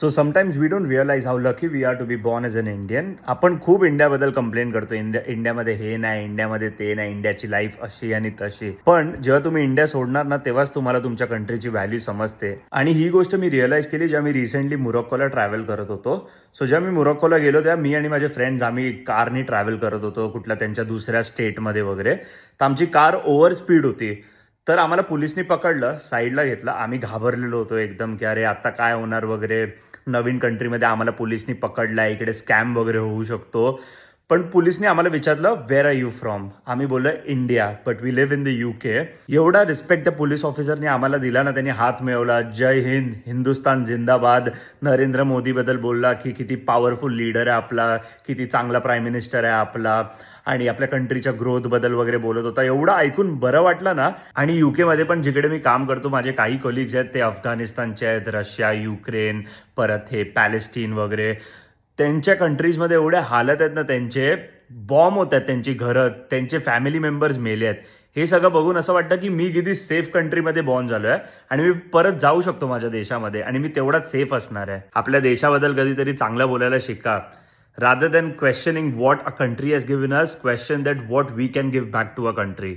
So sometimes we don't realise how lucky we are to be born as an Indian. आपण खूप इंडियाबद्दल complain करतो, इंडियामध्ये हे नाही, इंडियामध्ये ते नाही, इंडियाची लाईफ अशी आणि तशी. पण जेव्हा तुम्ही इंडिया सोडणार ना, तेव्हाच तुम्हाला तुमच्या कंट्रीची व्हॅल्यू समजते. आणि ही गोष्ट मी रिअलाइज केली जेव्हा मी रिसेंटली मोरोक्कोला ट्रॅव्हल करत होतो. सो जेव्हा मी मोरोक्कोला गेलो तेव्हा मी आणि माझे फ्रेंड्स आम्ही कारनी ट्रॅव्हल करत होतो कुठल्या त्यांच्या दुसऱ्या स्टेटमध्ये वगैरे. तर आमची कार ओव्हर स्पीड होती. तर आम्हाला पोलिसनी पकडलं, साईडला घेतलं. आम्ही घाबरलेलो होतो एकदम की अरे आता काय होणार वगैरे. नवीन कंट्रीमध्ये आम्हाला पोलिसनी पकडलाय, इकडे स्कॅम वगैरे होऊ शकतो. पण पोलिसनी आम्हाला विचारलं वेअर आर यू फ्रॉम. आम्ही बोललो India, but we live in the UK. एवढा रिस्पेक्ट त्या पोलीस ऑफिसरने आम्हाला दिला ना, त्यांनी हात मिळवला, जय हिंद, हिंदुस्तान जिंदाबाद, नरेंद्र मोदीबद्दल बोलला की किती पॉवरफुल लीडर आहे आपला, किती चांगला प्राईम मिनिस्टर आहे आपला, आणि आपल्या कंट्रीच्या ग्रोथबद्दल वगैरे बोलत होता. एवढं ऐकून बरं वाटलं ना. आणि युकेमध्ये पण जिकडे मी काम करतो, माझे काही कलिग्स आहेत ते अफगाणिस्तानचे आहेत, रशिया, युक्रेन, परत हे पॅलेस्टीन वगैरे. त्यांच्या कंट्रीजमध्ये एवढे हालत आहेत ना, त्यांचे बॉम्ब होत आहेत, त्यांची घरं, त्यांचे फॅमिली मेंबर्स मेले आहेत. हे सगळं बघून असं वाटतं की मी किती सेफ कंट्रीमध्ये बॉर्न झालोय आणि मी परत जाऊ शकतो माझ्या देशामध्ये आणि मी तेवढाच सेफ असणार आहे. आपल्या देशाबद्दल कधीतरी चांगलं बोलायला शिका. Rather than questioning what a country has given us, question that what we can give back to a country.